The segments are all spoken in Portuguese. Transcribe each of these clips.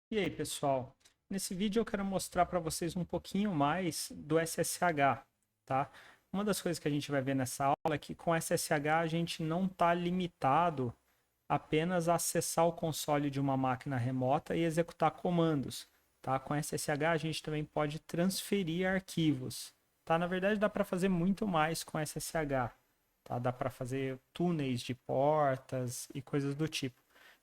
E aí, pessoal? Nesse vídeo eu quero mostrar para vocês um pouquinho mais do SSH, tá? Uma das coisas que a gente vai ver nessa aula é que com SSH a gente não está limitado apenas a acessar o console de uma máquina remota e executar comandos, tá? Com SSH a gente também pode transferir arquivos, tá? Na verdade dá para fazer muito mais com SSH, tá? Dá para fazer túneis de portas e coisas do tipo.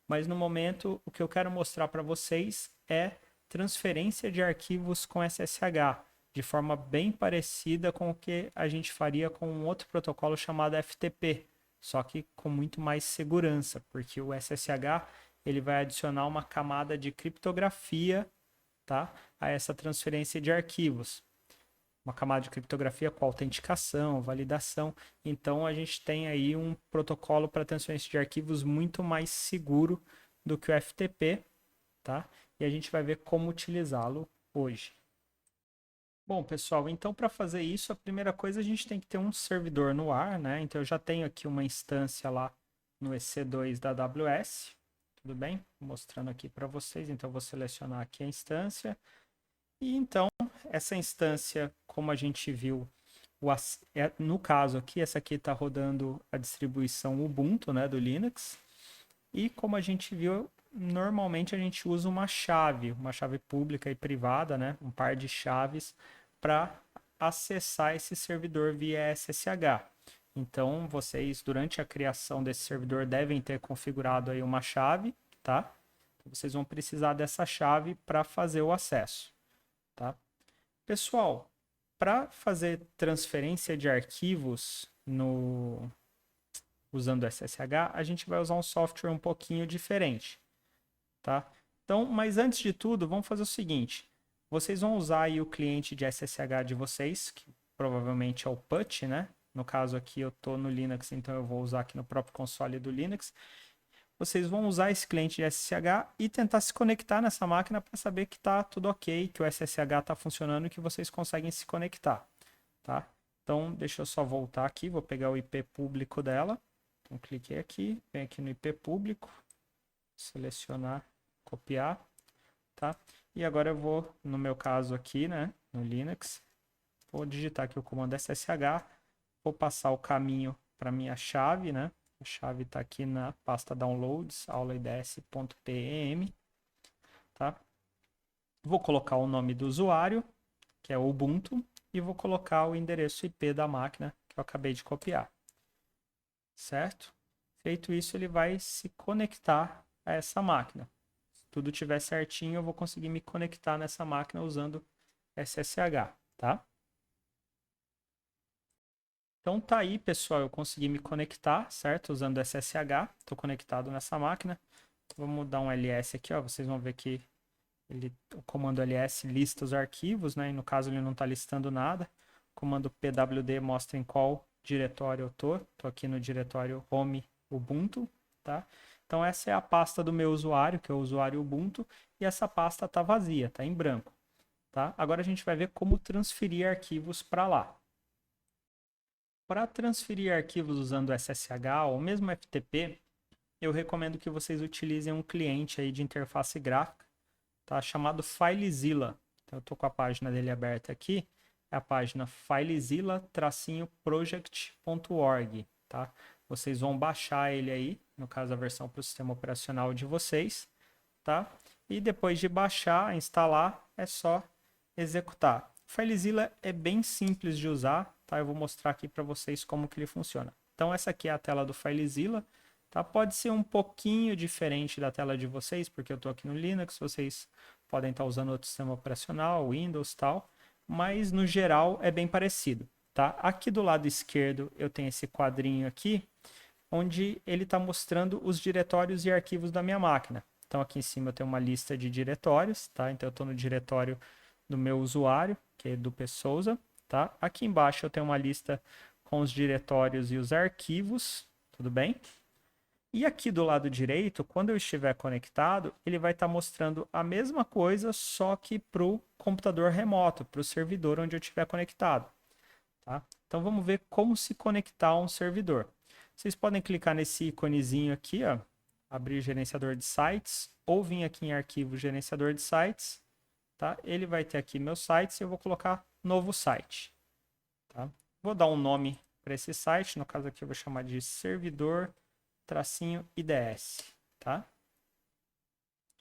Mas no momento, o que eu quero mostrar para vocês é transferência de arquivos com SSH, de forma bem parecida com o que a gente faria com um outro protocolo chamado FTP, só que com muito mais segurança, porque o SSH ele vai adicionar uma camada de criptografia, tá, a essa transferência de arquivos. Uma camada de criptografia com autenticação, validação. Então a gente tem aí um protocolo para transferência de arquivos muito mais seguro do que o FTP, tá? E a gente vai ver como utilizá-lo hoje. Bom, pessoal, então para fazer isso, a primeira coisa a gente tem que ter um servidor no ar, né? Então eu já tenho aqui uma instância lá no EC2 da AWS, tudo bem? Mostrando aqui para vocês, então eu vou selecionar aqui a instância. E então, essa instância, como a gente viu, no caso aqui, essa aqui está rodando a distribuição Ubuntu, né, do Linux. E como a gente viu, normalmente a gente usa uma chave pública e privada, né, um par de chaves para acessar esse servidor via SSH. Então, vocês, durante a criação desse servidor, devem ter configurado aí uma chave, tá? Vocês vão precisar dessa chave para fazer o acesso, tá? Pessoal, para fazer transferência de arquivos usando SSH, a gente vai usar um software um pouquinho diferente, tá? Então, mas antes de tudo, vamos fazer o seguinte: vocês vão usar aí o cliente de SSH de vocês, que provavelmente é o PUT, né? No caso aqui eu estou no Linux, então eu vou usar aqui no próprio console do Linux. Vocês vão usar esse cliente de SSH e tentar se conectar nessa máquina para saber que está tudo ok, que o SSH está funcionando e que vocês conseguem se conectar, tá? Então, deixa eu só voltar aqui, vou pegar o IP público dela. Então, cliquei aqui, venho aqui no IP público, selecionar, copiar, tá? E agora eu vou, no meu caso aqui, né, no Linux, vou digitar aqui o comando SSH, vou passar o caminho para minha chave, né? A chave está aqui na pasta downloads, aulaids.pem, tá? Vou colocar o nome do usuário, que é o Ubuntu, e vou colocar o endereço IP da máquina que eu acabei de copiar, certo? Feito isso, ele vai se conectar a essa máquina. Se tudo estiver certinho, eu vou conseguir me conectar nessa máquina usando SSH, tá? Então tá aí, pessoal, eu consegui me conectar, certo? Usando SSH, estou conectado nessa máquina. Vamos dar um ls aqui, ó, vocês vão ver que o comando ls lista os arquivos, né? E no caso ele não está listando nada. O comando pwd mostra em qual diretório eu tô. Estou aqui no diretório home Ubuntu, tá? Então essa é a pasta do meu usuário, que é o usuário Ubuntu, e essa pasta está vazia, está em branco, tá? Agora a gente vai ver como transferir arquivos para lá. Para transferir arquivos usando SSH ou mesmo FTP, eu recomendo que vocês utilizem um cliente aí de interface gráfica, tá? Chamado FileZilla. Então, eu estou com a página dele aberta aqui, é a página filezilla-project.org, tá? Vocês vão baixar ele aí, no caso a versão para o sistema operacional de vocês, tá? E depois de baixar, instalar, é só executar. O FileZilla é bem simples de usar, tá? Eu vou mostrar aqui para vocês como que ele funciona. Então essa aqui é a tela do FileZilla, tá? Pode ser um pouquinho diferente da tela de vocês, porque eu estou aqui no Linux, vocês podem estar usando outro sistema operacional, Windows e tal, mas no geral é bem parecido, tá? Aqui do lado esquerdo eu tenho esse quadrinho aqui, onde ele está mostrando os diretórios e arquivos da minha máquina. Então aqui em cima eu tenho uma lista de diretórios, tá? Então eu estou no diretório do meu usuário, que é do P. Souza, tá? Aqui embaixo eu tenho uma lista com os diretórios e os arquivos, tudo bem? E aqui do lado direito, quando eu estiver conectado, ele vai estar mostrando a mesma coisa, só que para o computador remoto, para o servidor onde eu estiver conectado, tá? Então vamos ver como se conectar a um servidor. Vocês podem clicar nesse íconezinho aqui, ó, abrir gerenciador de sites, ou vir aqui em arquivo gerenciador de sites, tá? Ele vai ter aqui meus sites e eu vou colocar novo site, tá? Vou dar um nome para esse site, no caso aqui eu vou chamar de servidor-IDS, tá?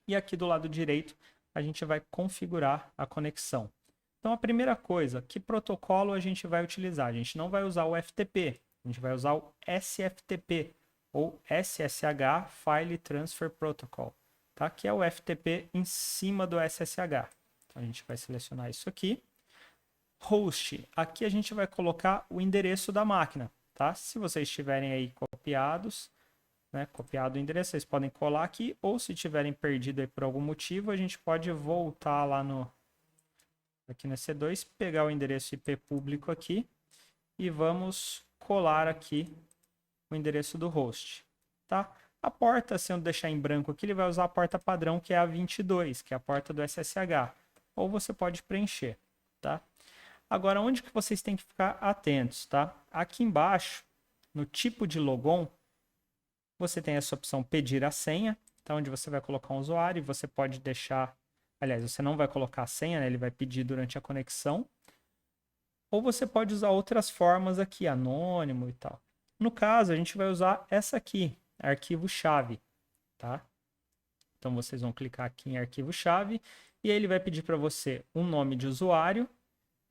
E aqui do lado direito a gente vai configurar a conexão. Então a primeira coisa, que protocolo a gente vai utilizar? A gente não vai usar o FTP, a gente vai usar o SFTP, ou SSH File Transfer Protocol, tá? Que é o FTP em cima do SSH. Então a gente vai selecionar isso aqui. Host, aqui a gente vai colocar o endereço da máquina, tá? Se vocês tiverem aí copiados, né, copiado o endereço, vocês podem colar aqui, ou se tiverem perdido aí por algum motivo, a gente pode voltar lá aqui no EC2, pegar o endereço IP público aqui e vamos colar aqui o endereço do host, tá? A porta, se eu deixar em branco aqui, ele vai usar a porta padrão, que é a 22, que é a porta do SSH, ou você pode preencher, tá? Agora, onde que vocês têm que ficar atentos, tá? Aqui embaixo, no tipo de logon, você tem essa opção pedir a senha, tá? Onde você vai colocar um usuário e você pode deixar... Aliás, você não vai colocar a senha, né? Ele vai pedir durante a conexão. Ou você pode usar outras formas aqui, anônimo e tal. No caso, a gente vai usar essa aqui, arquivo-chave, tá? Então, vocês vão clicar aqui em arquivo-chave e aí ele vai pedir para você um nome de usuário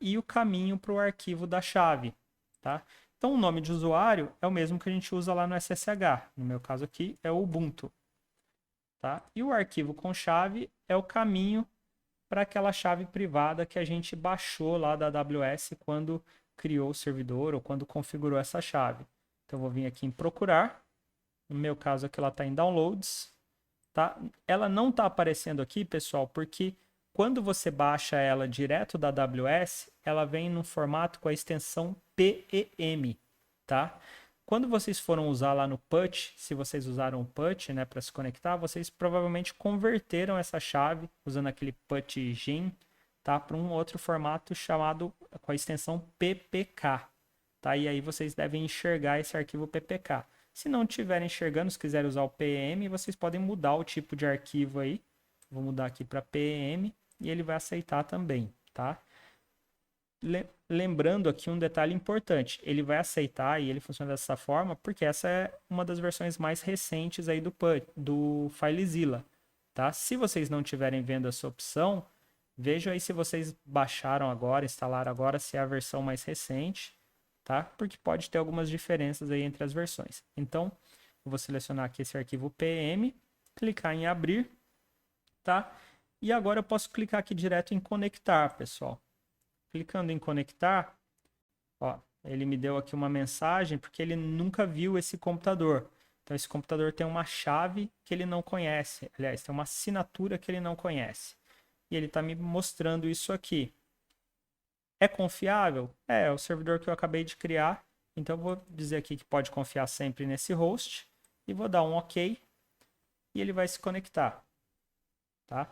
e o caminho para o arquivo da chave, tá? Então, o nome de usuário é o mesmo que a gente usa lá no SSH. No meu caso aqui é o Ubuntu, tá? E o arquivo com chave é o caminho para aquela chave privada que a gente baixou lá da AWS quando criou o servidor ou quando configurou essa chave. Então, eu vou vir aqui em procurar. No meu caso aqui ela está em downloads, tá? Ela não está aparecendo aqui, pessoal, porque quando você baixa ela direto da AWS, ela vem no formato com a extensão PEM, tá? Quando vocês foram usar lá no PUT, se vocês usaram o PUT, né, para se conectar, vocês provavelmente converteram essa chave usando aquele PUT-GIN, tá, para um outro formato chamado com a extensão PPK, tá? E aí vocês devem enxergar esse arquivo PPK. Se não estiverem enxergando, se quiserem usar o PEM, vocês podem mudar o tipo de arquivo aí. Vou mudar aqui para PEM e ele vai aceitar também, tá? Lembrando aqui um detalhe importante, ele vai aceitar e ele funciona dessa forma porque essa é uma das versões mais recentes aí do FileZilla, tá? Se vocês não estiverem vendo essa opção, vejam aí se vocês baixaram agora, instalaram agora, se é a versão mais recente, tá? Porque pode ter algumas diferenças aí entre as versões. Então, eu vou selecionar aqui esse arquivo PM, clicar em abrir, tá? E agora eu posso clicar aqui direto em conectar, pessoal. Clicando em conectar, ó, ele me deu aqui uma mensagem porque ele nunca viu esse computador. Então, esse computador tem uma chave que ele não conhece. Aliás, tem uma assinatura que ele não conhece. E ele está me mostrando isso aqui. É confiável? É o servidor que eu acabei de criar. Então, eu vou dizer aqui que pode confiar sempre nesse host. E vou dar um OK. E ele vai se conectar. Tá?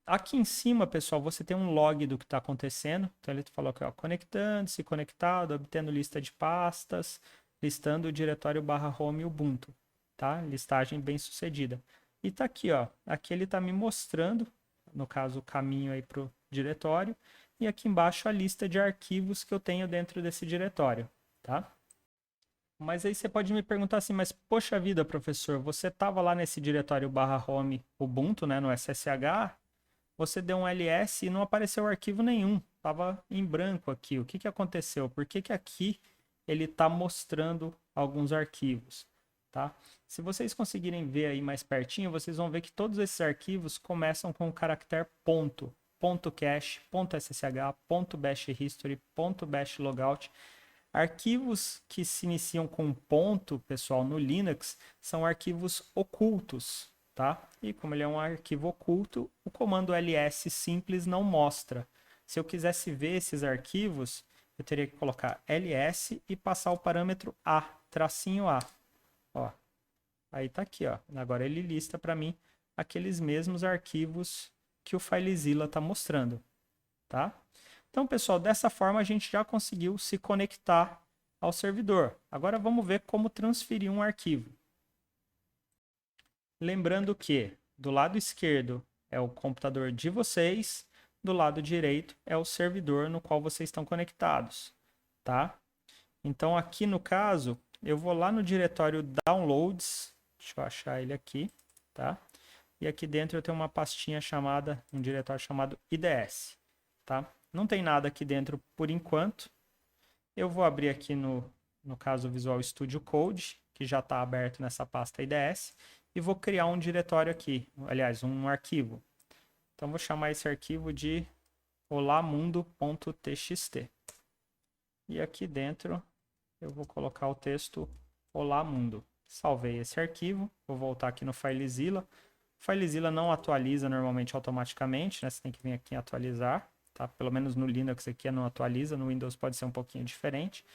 Aqui em cima, pessoal, você tem um log do que está acontecendo. Então, ele falou aqui, ó, conectando-se, conectado, obtendo lista de pastas, listando o diretório /home Ubuntu, tá? Listagem bem sucedida. E tá aqui, ó, aqui ele está me mostrando, no caso, o caminho aí para o diretório, e aqui embaixo a lista de arquivos que eu tenho dentro desse diretório, tá? Mas aí você pode me perguntar assim, mas poxa vida, professor, você estava lá nesse diretório /home Ubuntu, né, no SSH, você deu um ls e não apareceu arquivo nenhum, estava em branco aqui. O que aconteceu? Por que aqui ele está mostrando alguns arquivos? Tá? Se vocês conseguirem ver aí mais pertinho, vocês vão ver que todos esses arquivos começam com o caractere ponto, ponto .cache, ponto .ssh, ponto .bash history, ponto .bash logout. Arquivos que se iniciam com ponto, pessoal, no Linux, são arquivos ocultos. Tá? E como ele é um arquivo oculto, o comando ls simples não mostra. Se eu quisesse ver esses arquivos, eu teria que colocar ls e passar o parâmetro a, tracinho a. Ó, aí tá aqui, ó. Agora ele lista para mim aqueles mesmos arquivos que o FileZilla está mostrando. Tá? Então, pessoal, dessa forma a gente já conseguiu se conectar ao servidor. Agora vamos ver como transferir um arquivo. Lembrando que do lado esquerdo é o computador de vocês, do lado direito é o servidor no qual vocês estão conectados, tá? Então aqui no caso, eu vou lá no diretório Downloads, deixa eu achar ele aqui, tá? E aqui dentro eu tenho uma pastinha chamada, um diretório chamado IDS, tá? Não tem nada aqui dentro por enquanto. Eu vou abrir aqui no caso o Visual Studio Code, que já está aberto nessa pasta IDS, e vou criar um diretório aqui, aliás, um arquivo. Então vou chamar esse arquivo de olamundo.txt. E aqui dentro eu vou colocar o texto Olá Mundo. Salvei esse arquivo, vou voltar aqui no FileZilla. O FileZilla não atualiza normalmente automaticamente, né? Você tem que vir aqui em atualizar, tá? Pelo menos no Linux aqui não atualiza, no Windows pode ser um pouquinho diferente.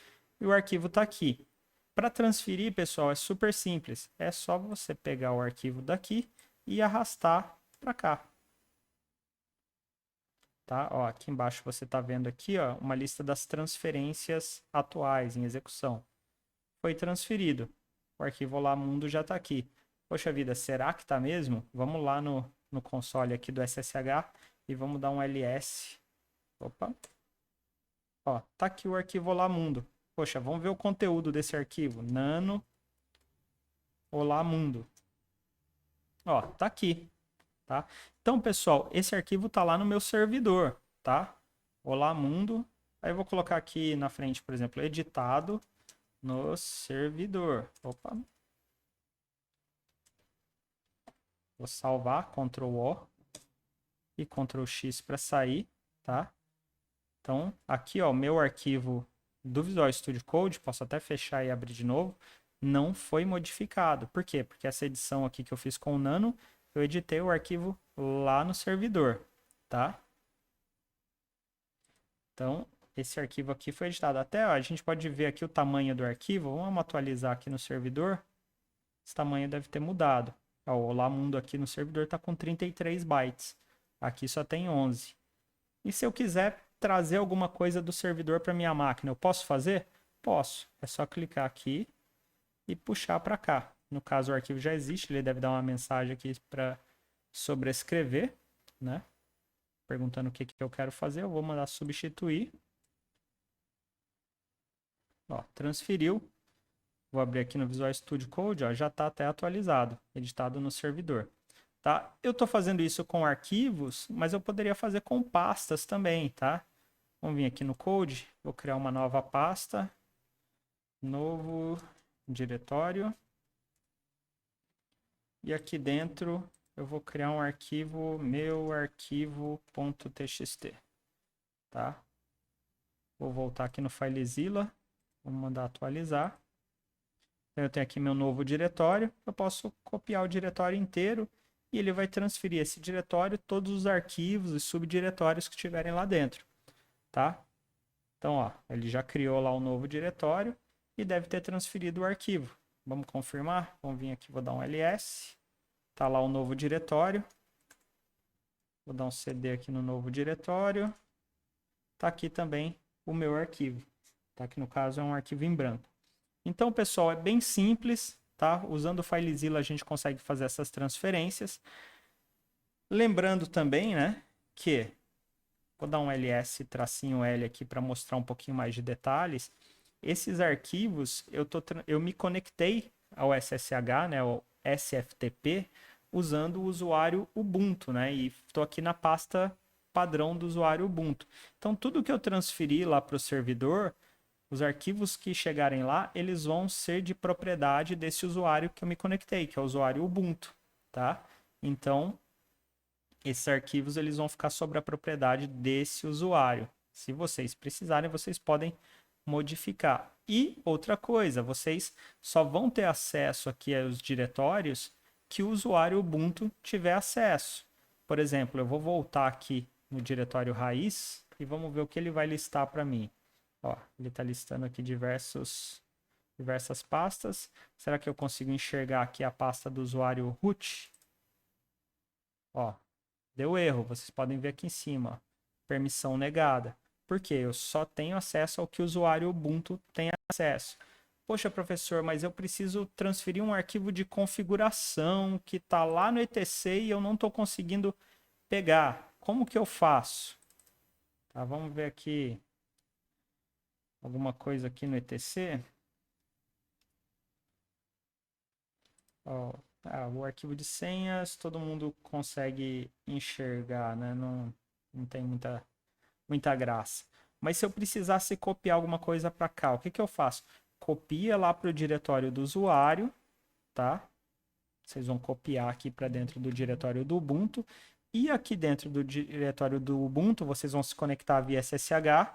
E o arquivo está aqui. Para transferir, pessoal, é super simples. É só você pegar o arquivo daqui e arrastar para cá. Tá? Ó, aqui embaixo você está vendo aqui, ó, uma lista das transferências atuais em execução. Foi transferido. O arquivo Olá Mundo já está aqui. Poxa vida, será que está mesmo? Vamos lá no console aqui do SSH e vamos dar um ls. Opa. Ó, tá aqui o arquivo Olá Mundo. Poxa, vamos ver o conteúdo desse arquivo. Nano Olá Mundo. Ó, tá aqui. Tá? Então, pessoal, esse arquivo está lá no meu servidor, tá? Olá Mundo. Aí eu vou colocar aqui na frente, por exemplo, editado no servidor. Opa. Vou salvar, Ctrl O e Ctrl X para sair, tá? Então, aqui, ó, meu arquivo do Visual Studio Code, posso até fechar e abrir de novo, não foi modificado. Por quê? Porque essa edição aqui que eu fiz com o Nano, eu editei o arquivo lá no servidor, tá? Então, esse arquivo aqui foi editado. Até ó, a gente pode ver aqui o tamanho do arquivo. Vamos atualizar aqui no servidor. Esse tamanho deve ter mudado. Ó, o Olá Mundo aqui no servidor está com 33 bytes. Aqui só tem 11. E se eu quiser trazer alguma coisa do servidor para minha máquina, eu posso fazer? Posso. É só clicar aqui e puxar para cá. No caso, o arquivo já existe. Ele deve dar uma mensagem aqui para sobrescrever, né? Perguntando o que eu quero fazer. Eu vou mandar substituir. Ó, transferiu. Vou abrir aqui no Visual Studio Code, ó, já está até atualizado, editado no servidor. Tá? Eu estou fazendo isso com arquivos, mas eu poderia fazer com pastas também, tá? Vamos vir aqui no Code, vou criar uma nova pasta, novo diretório. E aqui dentro eu vou criar um arquivo, meu arquivo.txt, tá? Vou voltar aqui no FileZilla, vamos mandar atualizar. Eu tenho aqui meu novo diretório, eu posso copiar o diretório inteiro e ele vai transferir esse diretório, todos os arquivos e subdiretórios que estiverem lá dentro, tá? Então, ó, ele já criou lá um novo diretório e deve ter transferido o arquivo. Vamos confirmar? Vamos vir aqui, vou dar um ls, tá lá o novo diretório. Vou dar um cd aqui no novo diretório. Tá aqui também o meu arquivo, tá? Que no caso é um arquivo em branco. Então, pessoal, é bem simples, tá? Usando o FileZilla a gente consegue fazer essas transferências. Lembrando também, né, que vou dar um ls-l aqui para mostrar um pouquinho mais de detalhes. Esses arquivos, eu me conectei ao SSH, né, ao SFTP, usando o usuário Ubuntu, né? E estou aqui na pasta padrão do usuário Ubuntu. Então, tudo que eu transferi lá para o servidor, os arquivos que chegarem lá, eles vão ser de propriedade desse usuário que eu me conectei, que é o usuário Ubuntu, tá? Então, esses arquivos eles vão ficar sobre a propriedade desse usuário. Se vocês precisarem, vocês podem modificar. E outra coisa, vocês só vão ter acesso aqui aos diretórios que o usuário Ubuntu tiver acesso. Por exemplo, eu vou voltar aqui no diretório raiz e vamos ver o que ele vai listar para mim. Ó, ele está listando aqui diversas pastas. Será que eu consigo enxergar aqui a pasta do usuário root? Ó, deu erro. Vocês podem ver aqui em cima. Ó, permissão negada. Por quê? Eu só tenho acesso ao que o usuário Ubuntu tem acesso. Poxa, professor, mas eu preciso transferir um arquivo de configuração que está lá no ETC e eu não estou conseguindo pegar. Como que eu faço? Tá, vamos ver aqui alguma coisa aqui no ETC. Ó, o arquivo de senhas todo mundo consegue enxergar, né? Não tem muita graça. Mas se eu precisasse copiar alguma coisa para cá, o que que eu faço? Copia lá para o diretório do usuário, tá? Vocês vão copiar aqui para dentro do diretório do Ubuntu. E aqui dentro do diretório do Ubuntu, vocês vão se conectar via SSH.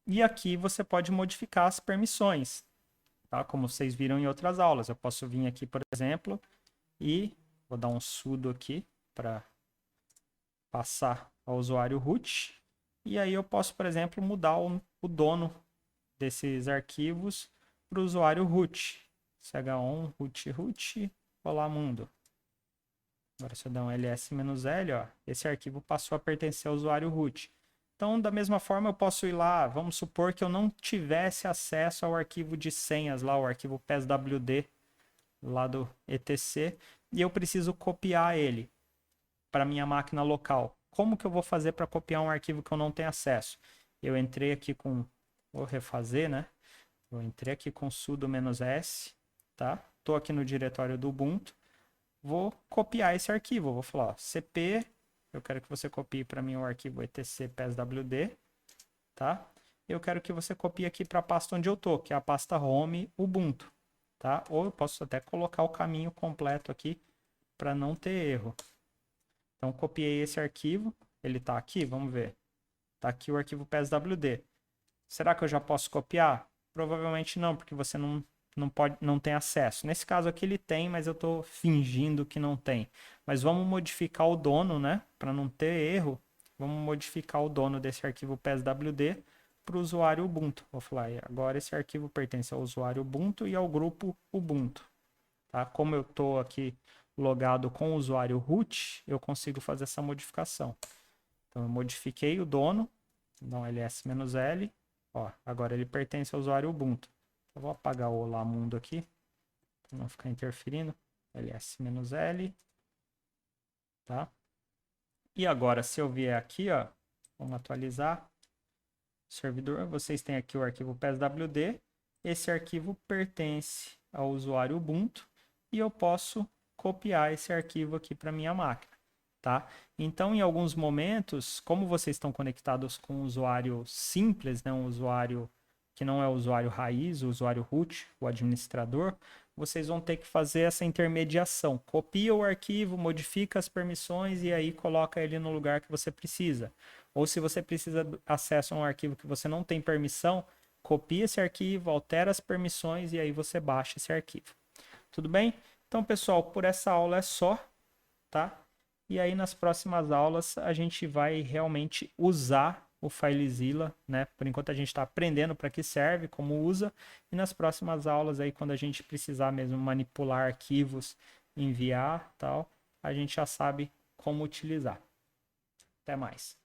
E aqui você pode modificar as permissões, tá? Como vocês viram em outras aulas. Eu posso vir aqui, por exemplo, e vou dar um sudo aqui para passar ao usuário root. E aí eu posso, por exemplo, mudar o dono desses arquivos para o usuário root. ch1 root, olá mundo. Agora se eu der um ls-l, ó, esse arquivo passou a pertencer ao usuário root. Então, da mesma forma, eu posso ir lá, vamos supor que eu não tivesse acesso ao arquivo de senhas lá, o arquivo PSWD lá do ETC, e eu preciso copiar ele para minha máquina local. Como que eu vou fazer para copiar um arquivo que eu não tenho acesso? Eu entrei aqui com, vou refazer, né? Eu entrei aqui com sudo "-s", tá? Tô aqui no diretório do Ubuntu. Vou copiar esse arquivo. Vou falar, ó, cp, eu quero que você copie para mim o arquivo etc pswd, tá? Eu quero que você copie aqui para a pasta onde eu tô, que é a pasta home Ubuntu, tá? Ou eu posso até colocar o caminho completo aqui para não ter erro. Então, copiei esse arquivo, ele está aqui, vamos ver. Está aqui o arquivo pswd. Será que eu já posso copiar? Provavelmente não, porque você não tem acesso. Nesse caso aqui ele tem, mas eu estou fingindo que não tem. Mas vamos modificar o dono, né? Para não ter erro, vamos modificar o dono desse arquivo pswd para o usuário Ubuntu. Vou falar, agora esse arquivo pertence ao usuário Ubuntu e ao grupo Ubuntu. Tá? Como eu estou aqui logado com o usuário root, eu consigo fazer essa modificação. Então eu modifiquei o dono, dá um ls-l, ó, agora ele pertence ao usuário Ubuntu. Eu vou apagar o olá mundo aqui, para não ficar interferindo, ls-l, tá? E agora se eu vier aqui, ó, vamos atualizar, servidor, vocês têm aqui o arquivo pswd, esse arquivo pertence ao usuário Ubuntu e eu posso copiar esse arquivo aqui para minha máquina, tá? Então, em alguns momentos, como vocês estão conectados com um usuário simples, né, um usuário que não é o usuário raiz, o usuário root, o administrador, vocês vão ter que fazer essa intermediação. Copia o arquivo, modifica as permissões e aí coloca ele no lugar que você precisa. Ou se você precisa de acesso a um arquivo que você não tem permissão, copia esse arquivo, altera as permissões e aí você baixa esse arquivo. Tudo bem? Então, pessoal, por essa aula é só, tá? E aí nas próximas aulas a gente vai realmente usar o FileZilla, né? Por enquanto a gente está aprendendo para que serve, como usa, e nas próximas aulas aí quando a gente precisar mesmo manipular arquivos, enviar, tal, a gente já sabe como utilizar. Até mais.